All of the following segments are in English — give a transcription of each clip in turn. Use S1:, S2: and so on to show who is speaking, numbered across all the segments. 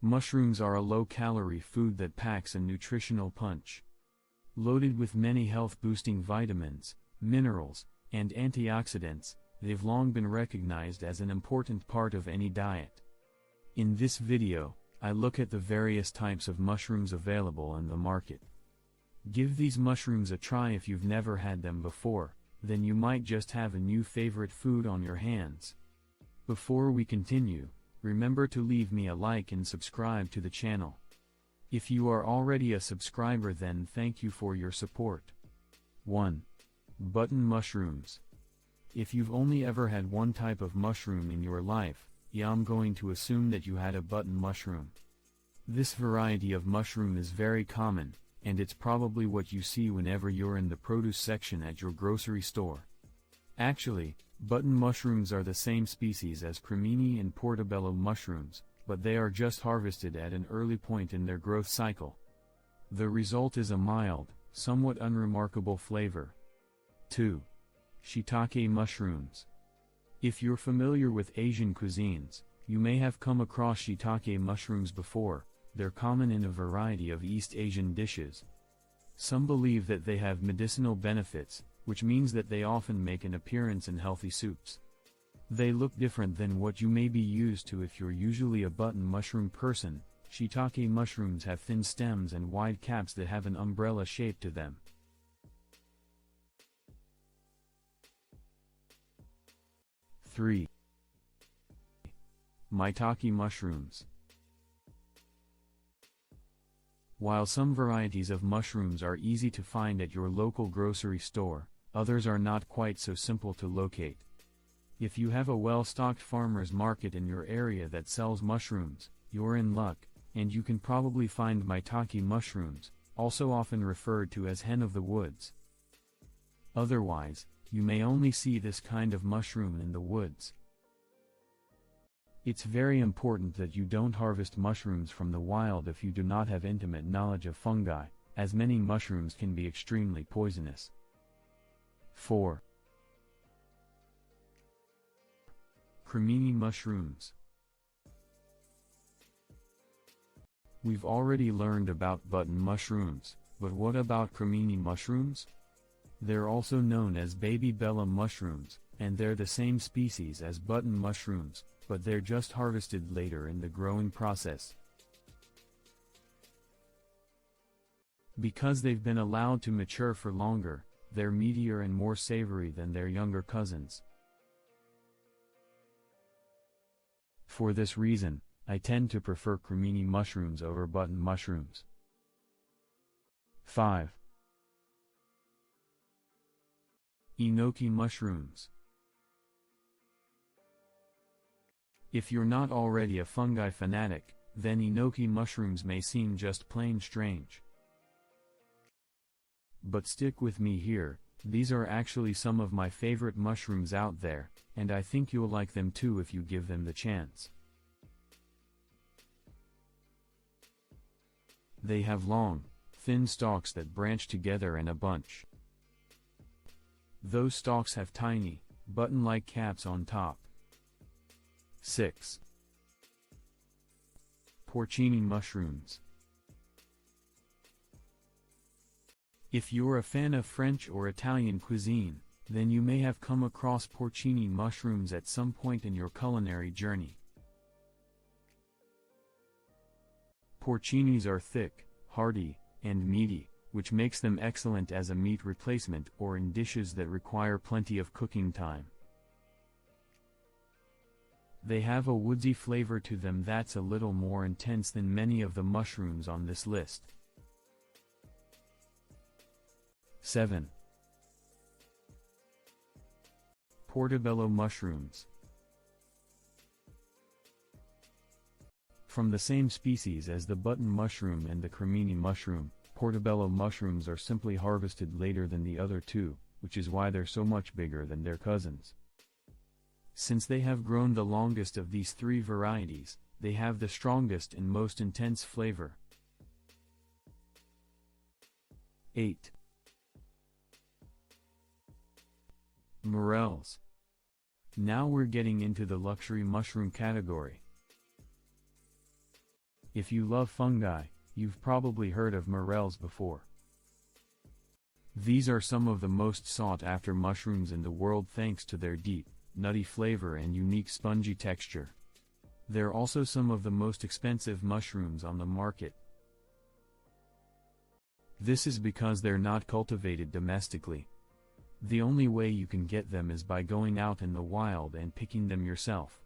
S1: Mushrooms are a low-calorie food that packs a nutritional punch. Loaded with many health-boosting vitamins, minerals, and antioxidants, they've long been recognized as an important part of any diet. In this video, I look at the various types of mushrooms available in the market. Give these mushrooms a try if you've never had them before, then you might just have a new favorite food on your hands. Before we continue, remember to leave me a like and subscribe to the channel. If you are already a subscriber, then thank you for your support. 1. Button mushrooms. If you've only ever had one type of mushroom in your life, I'm going to assume that you had a button mushroom. This variety of mushroom is very common, and it's probably what you see whenever you're in the produce section at your grocery store. Actually, button mushrooms are the same species as cremini and Portobello mushrooms, but they are just harvested at an early point in their growth cycle. The result is a mild, somewhat unremarkable flavor. 2. Shiitake mushrooms. If you're familiar with Asian cuisines, you may have come across shiitake mushrooms before. They're common in a variety of East Asian dishes. Some believe that they have medicinal benefits, which means that they often make an appearance in healthy soups. They look different than what you may be used to if you're usually a button mushroom person. Shiitake mushrooms have thin stems and wide caps that have an umbrella shape to them. 3. Maitake mushrooms. While some varieties of mushrooms are easy to find at your local grocery store, others are not quite so simple to locate. If you have a well-stocked farmer's market in your area that sells mushrooms, you're in luck, and you can probably find maitake mushrooms, also often referred to as hen of the woods. Otherwise, you may only see this kind of mushroom in the woods. It's very important that you don't harvest mushrooms from the wild if you do not have intimate knowledge of fungi, as many mushrooms can be extremely poisonous. 4. Cremini mushrooms. We've already learned about button mushrooms, but what about cremini mushrooms? They're also known as baby bella mushrooms, and they're the same species as button mushrooms, but they're just harvested later in the growing process. Because they've been allowed to mature for longer, they're meatier and more savory than their younger cousins. For this reason, I tend to prefer cremini mushrooms over button mushrooms. 5. Enoki mushrooms. If you're not already a fungi fanatic, then enoki mushrooms may seem just plain strange. But stick with me here, these are actually some of my favorite mushrooms out there, and I think you'll like them too if you give them the chance. They have long, thin stalks that branch together in a bunch. Those stalks have tiny, button-like caps on top. 6. Porcini mushrooms. If you're a fan of French or Italian cuisine, then you may have come across porcini mushrooms at some point in your culinary journey. Porcinis are thick, hearty, and meaty, which makes them excellent as a meat replacement or in dishes that require plenty of cooking time. They have a woodsy flavor to them that's a little more intense than many of the mushrooms on this list. 7. Portobello mushrooms. From the same species as the button mushroom and the cremini mushroom, Portobello mushrooms are simply harvested later than the other two, which is why they're so much bigger than their cousins. Since they have grown the longest of these three varieties, they have the strongest and most intense flavor. 8. Morels. Now we're getting into the luxury mushroom category. If you love fungi, you've probably heard of morels before. These are some of the most sought-after mushrooms in the world thanks to their deep, nutty flavor and unique spongy texture. They're also some of the most expensive mushrooms on the market. This is because they're not cultivated domestically. The only way you can get them is by going out in the wild and picking them yourself.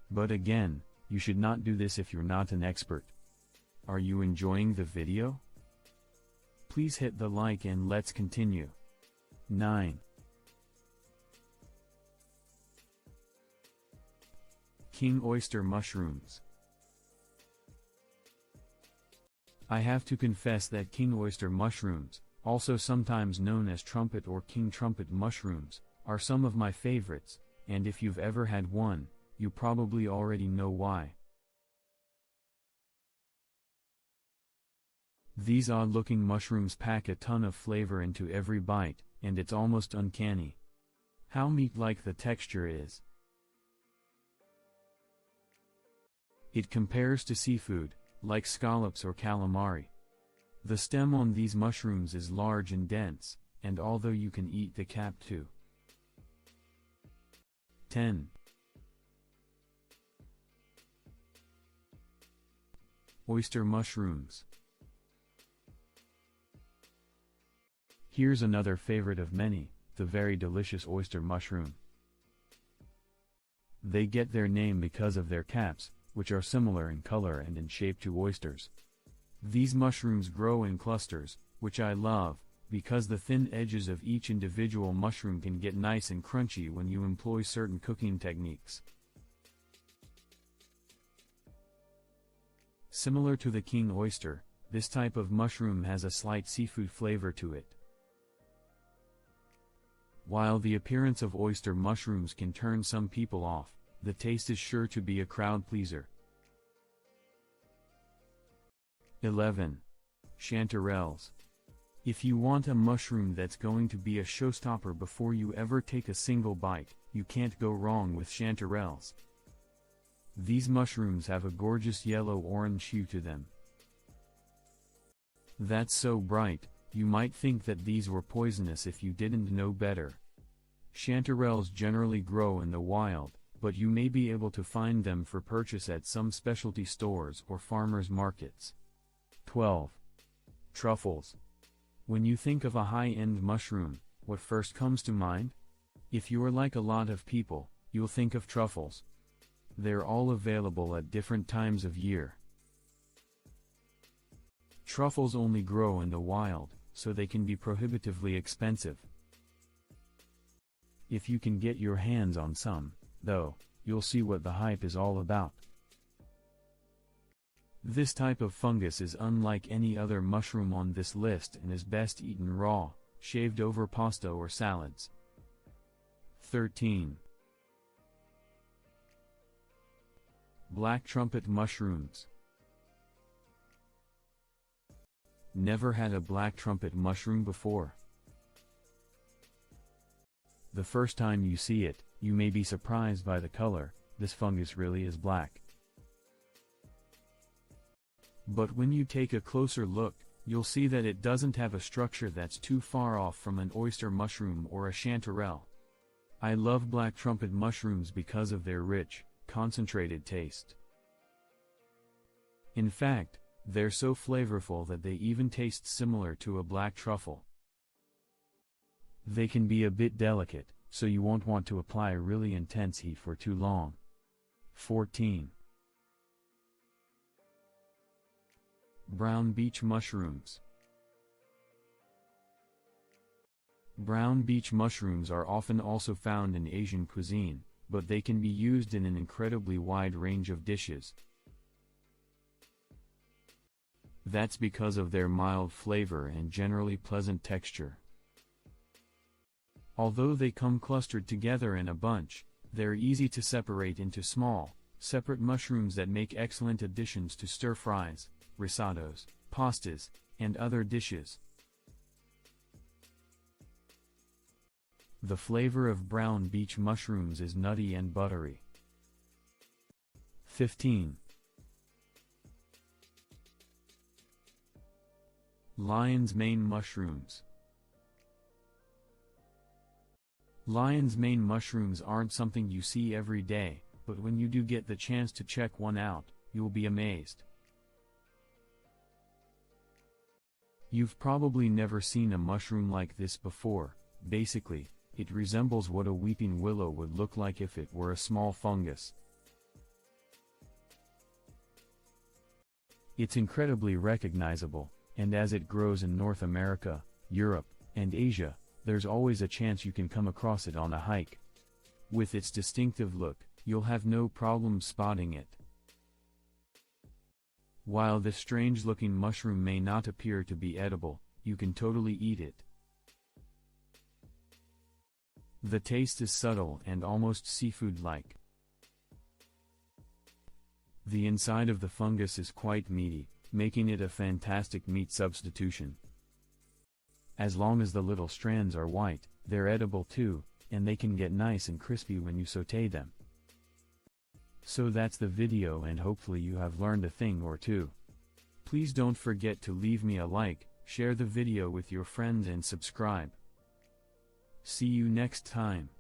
S1: But again, you should not do this if you're not an expert. Are you enjoying the video? Please hit the like and let's continue. 9. King oyster mushrooms. I have to confess that king oyster mushrooms, also sometimes known as trumpet or king trumpet mushrooms, are some of my favorites, and if you've ever had one, you probably already know why. These odd-looking mushrooms pack a ton of flavor into every bite, and it's almost uncanny how meat-like the texture is. It compares to seafood, like scallops or calamari. The stem on these mushrooms is large and dense, and although you can eat the cap too. 10. Oyster mushrooms. Here's another favorite of many, the very delicious oyster mushroom. They get their name because of their caps, which are similar in color and in shape to oysters. These mushrooms grow in clusters, which I love, because the thin edges of each individual mushroom can get nice and crunchy when you employ certain cooking techniques. Similar to the king oyster, this type of mushroom has a slight seafood flavor to it. While the appearance of oyster mushrooms can turn some people off, the taste is sure to be a crowd pleaser. 11. Chanterelles. If you want a mushroom that's going to be a showstopper before you ever take a single bite, you can't go wrong with chanterelles. These mushrooms have a gorgeous yellow-orange hue to them. That's so bright, you might think that these were poisonous if you didn't know better. Chanterelles generally grow in the wild, but you may be able to find them for purchase at some specialty stores or farmers markets. 12. Truffles. When you think of a high-end mushroom, what first comes to mind? If you're like a lot of people, you'll think of truffles. They're all available at different times of year. Truffles only grow in the wild, so they can be prohibitively expensive. If you can get your hands on some, though, you'll see what the hype is all about. This type of fungus is unlike any other mushroom on this list and is best eaten raw, shaved over pasta or salads. 13. Black trumpet mushrooms. Never had a black trumpet mushroom before? The first time you see it, you may be surprised by the color. This fungus really is black. But when you take a closer look, you'll see that it doesn't have a structure that's too far off from an oyster mushroom or a chanterelle. I love black trumpet mushrooms because of their rich, concentrated taste. In fact, they're so flavorful that they even taste similar to a black truffle. They can be a bit delicate, so you won't want to apply really intense heat for too long. 14. Brown beach mushrooms. Brown beach mushrooms are often also found in Asian cuisine, but they can be used in an incredibly wide range of dishes. That's because of their mild flavor and generally pleasant texture. Although they come clustered together in a bunch, they're easy to separate into small, separate mushrooms that make excellent additions to stir-fries, risottos, pastas, and other dishes. The flavor of brown beach mushrooms is nutty and buttery. 15. Lion's mane mushrooms. Lion's mane mushrooms aren't something you see every day, but when you do get the chance to check one out, you'll be amazed. You've probably never seen a mushroom like this before. Basically, it resembles what a weeping willow would look like if it were a small fungus. It's incredibly recognizable, and as it grows in North America, Europe, and Asia, there's always a chance you can come across it on a hike. With its distinctive look, you'll have no problem spotting it. While this strange-looking mushroom may not appear to be edible, you can totally eat it. The taste is subtle and almost seafood-like. The inside of the fungus is quite meaty, making it a fantastic meat substitution. As long as the little strands are white, they're edible too, and they can get nice and crispy when you sauté them. So that's the video, and hopefully you have learned a thing or two. Please don't forget to leave me a like, share the video with your friends and subscribe. See you next time.